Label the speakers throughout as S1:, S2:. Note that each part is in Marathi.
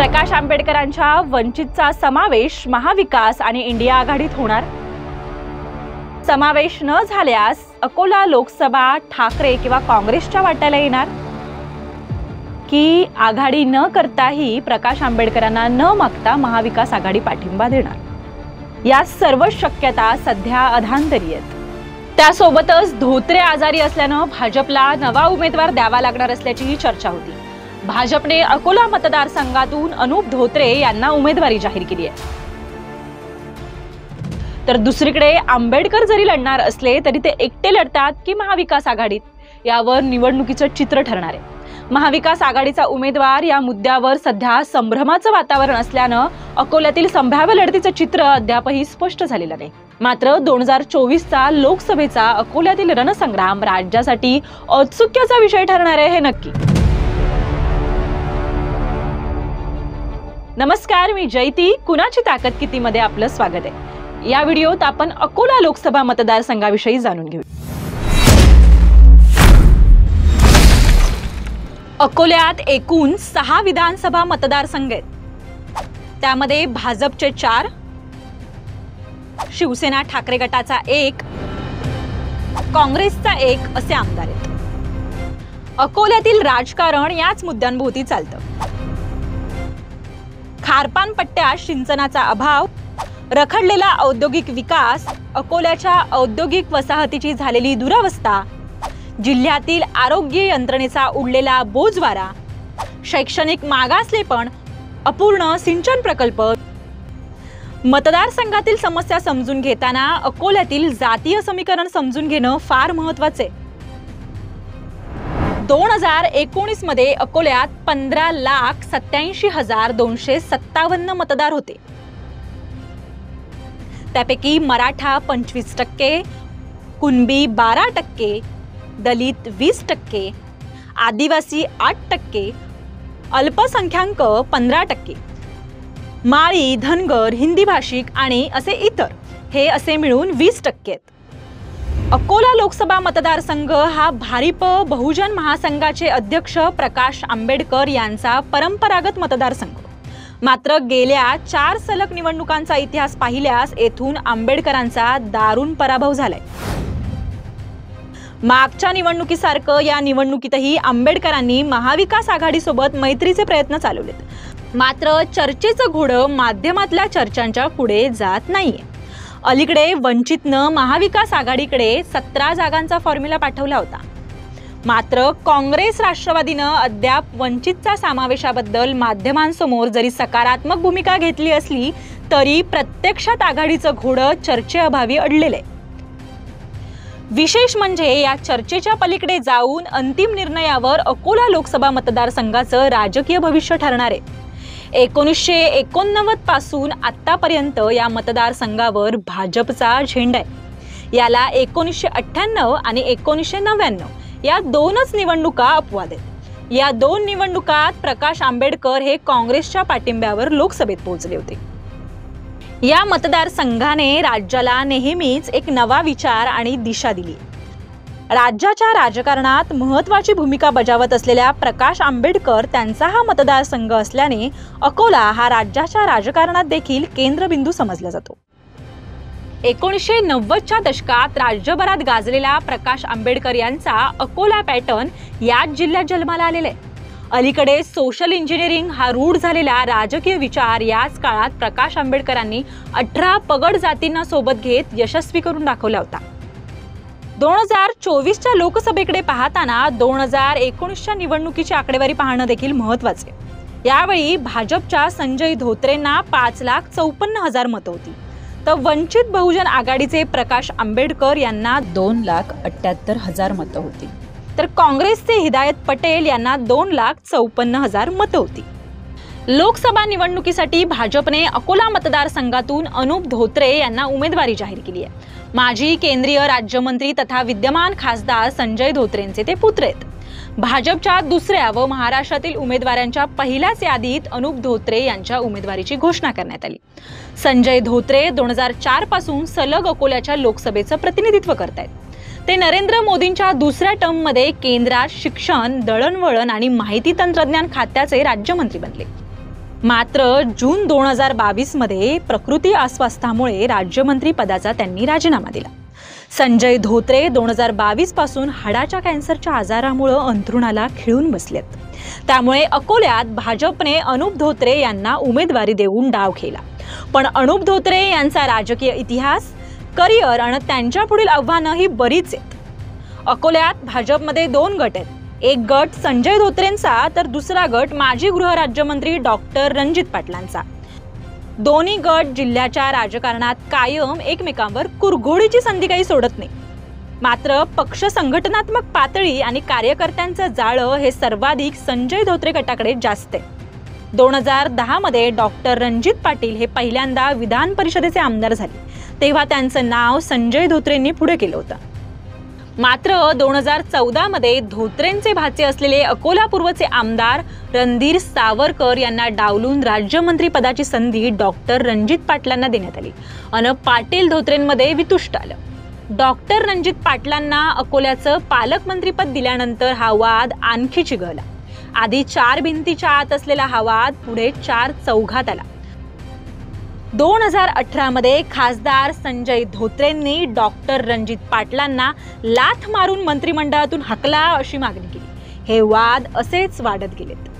S1: प्रकाश आंबेडकरांच्या वंचितचा समावेश महाविकास आणि इंडिया आघाडीत होणार। समावेश न झाल्यास अकोला लोकसभा ठाकरे किंवा काँग्रेसच्या वाट्याला येणार की आघाडी न करताही प्रकाश आंबेडकरांना न मागता महाविकास आघाडी पाठिंबा देणार। या सर्व शक्यता सध्या अधांतरी आहेत। त्यासोबतच धोत्रे आजारी असल्याने भाजपला नवा उमेदवार द्यावा लागणार असल्याची चर्चा होती। भाजपने अकोला मतदारसंघातून अनूप धोत्रे यांना उमेदवारी जाहीर केली आहे। तर दुसरीकडे आंबेडकर जरी लढणार असले तरी ते एकटे लढतात की महाविकास आघाडीत, यावर निवडणुकीचं चित्र ठरणार आहे। महाविकास आघाडीचा उमेदवार या मुद्द्यावर सध्या संभ्रमाचं वातावरण असल्यानं अकोल्यातील संभाव्य लढतीचं चित्र अद्यापही स्पष्ट झालेलं नाही। मात्र 2024चा लोकसभेचा अकोल्यातील रणसंग्राम राज्यासाठी औत्सुक्याचा विषय ठरणार आहे हे नक्की। नमस्कार, मी जयती। कुणाची ताकद किती मध्ये आपलं स्वागत आहे। या व्हिडिओत आपण अकोला लोकसभा मतदारसंघाविषयी जाणून घेऊ। अकोल्यात एकूण 6 विधानसभा मतदारसंघ आहेत। त्यामध्ये भाजपचे 4, शिवसेना ठाकरे गटाचा 1, काँग्रेसचा 1 असे आमदार आहेत। अकोल्यातील राजकारण याच मुद्द्यांभोवती चालतं। खारपान पट्ट्यात सिंचनाचा अभाव, रखडलेला औद्योगिक विकास, अकोल्याच्या औद्योगिक वसाहतीची झालेली दुरावस्था, जिल्ह्यातील आरोग्य यंत्रणेचा उडलेला बोजवारा, शैक्षणिक मागासलेपण, अपूर्ण सिंचन प्रकल्प। मतदारसंघातील समस्या समजून घेताना अकोल्यातील जातीय समीकरण समजून घेणं फार महत्त्वाचे। 2019 मध्ये अकोल्यात 15,87,257 मतदार होते। त्यापैकी मराठा 25%, कुणबी 12%, दलित 20%, आदिवासी 8%, अल्पसंख्याक 15%, माळी, धनगर, हिंदी भाषिक आणि असे इतर हे असे मिळून 20% आहेत। अकोला लोकसभा मतदारसंघ हा भारिप बहुजन महासंघाचे अध्यक्ष प्रकाश आंबेडकर यांचा परंपरागत मतदारसंघ। मात्र गेल्या 4 सलग निवडणुकांचा इतिहास पाहिल्यास येथून आंबेडकरांचा दारुण पराभव झालाय। मागच्या निवडणुकीसारखं या निवडणुकीतही आंबेडकरांनी महाविकास आघाडीसोबत मैत्रीचे प्रयत्न चालवलेत। मात्र चर्चेचं घोडं माध्यमातल्या चर्चांच्या पुढे जात नाहीये। अलीकडे वंचितनं महाविकास आघाडीकडे 17 जागांचा फॉर्म्युला पाठवला होता। मात्र काँग्रेस राष्ट्रवादीनं अद्याप वंचितच्या समावेशाबद्दल माध्यमांसमोर जरी सकारात्मक भूमिका घेतली असली तरी प्रत्यक्षात आघाडीचं घोडं चर्चेअभावी अडलेलं आहे। विशेष म्हणजे या चर्चेच्या पलीकडे जाऊन अंतिम निर्णयावर अकोला लोकसभा मतदारसंघाचं राजकीय भविष्य ठरणार आहे। 1989 पासून आतापर्यंत या मतदारसंघावर भाजपचा झेंडा आहे। याला 1998 आणि 1999 या 2च निवडणुका अपवाद आहेत। या 2 निवडणुकात प्रकाश आंबेडकर हे काँग्रेसच्या पाठिंब्यावर लोकसभेत पोहोचले होते। या मतदारसंघाने राज्याला नेहमीच एक नवा विचार आणि दिशा दिली। राज्याच्या राजकारणात महत्त्वाची भूमिका बजावत असलेल्या प्रकाश आंबेडकर त्यांचा हा मतदारसंघ असल्याने अकोला हा राज्याच्या राजकारणात देखील केंद्रबिंदू समजला जातो। 1990च्या दशकात राज्यभरात गाजलेला प्रकाश आंबेडकर यांचा अकोला पॅटर्न याच जिल्ह्यात जन्माला आलेला आहे। अलीकडे सोशल इंजिनिअरिंग हा रूढ झालेला राजकीय विचार याच काळात प्रकाश आंबेडकरांनी 18 पगड जातींना सोबत घेत यशस्वी करून दाखवला होता। 2024च्या लोकसभेकडे पाहताना 2019च्या निवडणुकीची आकडेवारी पाहणं देखील महत्त्वाचे। यावेळी भाजपच्या संजय धोत्रेंना 5,54,000 मतं होती, तर वंचित बहुजन आघाडीचे प्रकाश आंबेडकर यांना 2,78,000 मतं होती, तर काँग्रेसचे हिदायत पटेल यांना 2,54,000 मतं होती। लोकसभा निवडणुकीसाठी भाजपने अकोला मतदारसंघातून अनूप धोत्रे यांना उमेदवारी जाहीर केली आहे। माजी केंद्रीय राज्यमंत्री तथा विद्यमान खासदार संजय धोत्रेंचे ते पुत्र आहेत। भाजपच्या दुसऱ्या व महाराष्ट्रातील उमेदवारांच्या पहिल्याच यादीत अनूप धोत्रे यांच्या उमेदवारीची घोषणा करण्यात आली। संजय धोत्रे 2004 पासून सलग अकोल्याच्या लोकसभेचं प्रतिनिधित्व करतायत। ते नरेंद्र मोदींच्या दुसऱ्या टर्ममध्ये केंद्रात शिक्षण, दळणवळण आणि माहिती तंत्रज्ञान खात्याचे राज्यमंत्री बनले। मात्र जून 2022 मध्ये प्रकृती अस्वास्थ्यामुळे राज्यमंत्री पदाचा त्यांनी राजीनामा दिला। संजय धोत्रे 2022 पासून हाडाच्या कॅन्सरच्या आजारामुळे अंथरुणाला खिळून बसलेत। त्यामुळे अकोल्यात भाजपने अनुप धोत्रे यांना उमेदवारी देऊन डाव खेळला। पण अनुप धोत्रे यांचा राजकीय इतिहास, करिअर आणि त्यांच्या पुढील आव्हानं ही बरीच आहेत। अकोल्यात भाजपमध्ये 2 गट आहेत। एक गट संजय धोत्रेंचा तर दुसरा गट माजी गृहराज्यमंत्री डॉक्टर रणजित पाटलांचा। दोन्ही गट जिल्ह्याच्या राजकारणात कायम एकमेकांवर कुरघोडीची संधी काही सोडत नाही। मात्र पक्ष संघटनात्मक पातळी आणि कार्यकर्त्यांचं जाळं हे सर्वाधिक संजय धोत्रे गटाकडे जास्त आहे। 2010 मध्ये डॉक्टर रणजित पाटील हे पहिल्यांदा विधान परिषदेचे आमदार झाले, तेव्हा त्यांचं नाव संजय धोत्रेंनी पुढे केलं होतं। मात्र 2014 मध्ये धोत्रेंचे भाचे असलेले अकोला पूर्वचे आमदार रणधीर सावरकर यांना डावलून राज्यमंत्री पदाची संधी डॉक्टर रणजित पाटलांना देण्यात आली आणि पाटील धोत्रेंमध्ये वितुष्ट आलं। डॉक्टर रणजित पाटलांना अकोल्याचं पालकमंत्रीपद दिल्यानंतर हा वाद आणखी चिघळला। आधी 4 भिंतीच्या आत असलेला हा वाद पुढे 4 चौघात आला। 2018 मध्ये खासदार संजय धोत्रेंनी डॉक्टर रणजित पाटलांना लाथ मारून मंत्रिमंडळातून हकला अशी मागणी केली। हे वाद असेच वाढत गेलेत।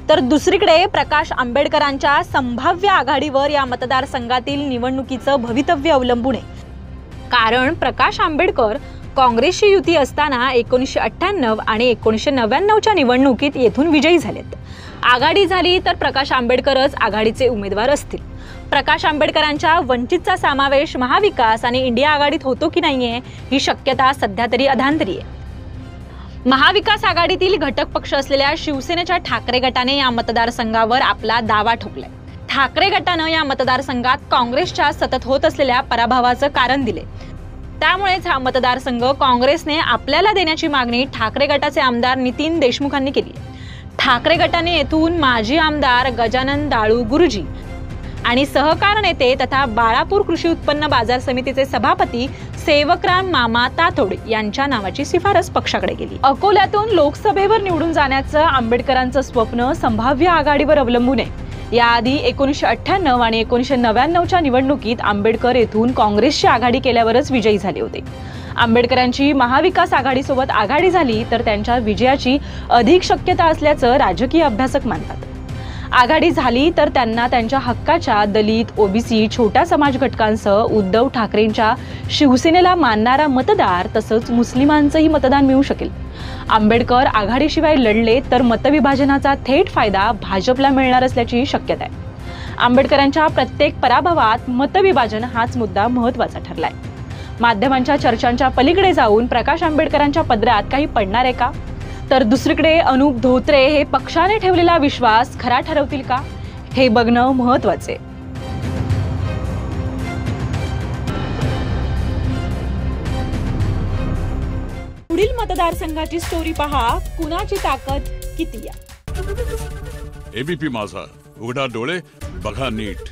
S1: तर दुसरीकडे प्रकाश आंबेडकरांच्या संभाव्य आघाडीवर या मतदारसंघातील निवडणुकीचं भवितव्य अवलंबून आहे। कारण प्रकाश आंबेडकर काँग्रेसची युती असताना 1998 आणि 1999च्या निवडणुकीत येथून विजयी झालेत। आघाडी झाली तर प्रकाश आंबेडकरच आघाडीचे उमेदवार असतील। प्रकाश आंबेडकरांच्या वंचितचा समावेश महाविकास आणि इंडिया आघाडीत होतो की नाहीये ही शक्यता सध्या तरी अधांतरी आहे। महाविकास आघाडीतील घटक पक्ष असलेल्या शिवसेनेच्या ठाकरे गटाने या मतदारसंघावर आपला दावा ठोकलाय। ठाकरे गटानं या मतदारसंघात काँग्रेसच्या सतत होत असलेल्या पराभवाचं कारण दिले। त्यामुळेच हा मतदारसंघ काँग्रेसने आपल्याला देण्याची मागणी ठाकरे गटाचे आमदार नितीन देशमुखांनी केली। ठाकरे गटाने येथून माजी आमदार गजानन दाळू गुरुजी आणि सहकार नेते तथा बाळापूर कृषी उत्पन्न बाजार समितीचे सभापती सेवकराम मामा तातोड यांच्या नावाची शिफारस पक्षाकडे केली। अकोल्यातून लोकसभेवर निवडून जाण्याचं आंबेडकरांचं स्वप्न संभाव्य आघाडीवर अवलंबून आहे। याआधी 1998 आणि 1999च्या निवडणुकीत आंबेडकर येथून काँग्रेसची आघाडी केल्यावरच विजयी झाले होते। आंबेडकरांची महाविकास आघाडीसोबत आघाडी झाली तर त्यांच्या विजयाची अधिक शक्यता असल्याचं राजकीय अभ्यासक मानतात। आघाडी झाली तर त्यांना त्यांच्या हक्काच्या दलित, ओबीसी, छोट्या समाज घटकांसह उद्धव ठाकरेंच्या शिवसेनेला मानणारा मतदार तसंच मुस्लिमांचंही मतदान मिळू शकेल। आंबेडकर आघाडीशिवाय लढले तर मतविभाजनाचा थेट फायदा भाजपला मिळणार असल्याची शक्यता आहे। आंबेडकरांच्या प्रत्येक पराभवात मतविभाजन हाच मुद्दा महत्त्वाचा ठरलाय। माध्यमांच्या चर्चांच्या पलीकडे जाऊन प्रकाश आंबेडकरांच्या पदरात काही पडणार आहे का? तर दुसरीकडे अनुप धोत्रे हे पक्षाने ठेवलेला विश्वास खरा ठरवतील का, हे बघणं महत्त्वाचे। पुढील मतदारसंघाची स्टोरी पहा, कुणाची ताकद किती आहे।
S2: एबीपी माझा, उघडा डोळे बघा नीट।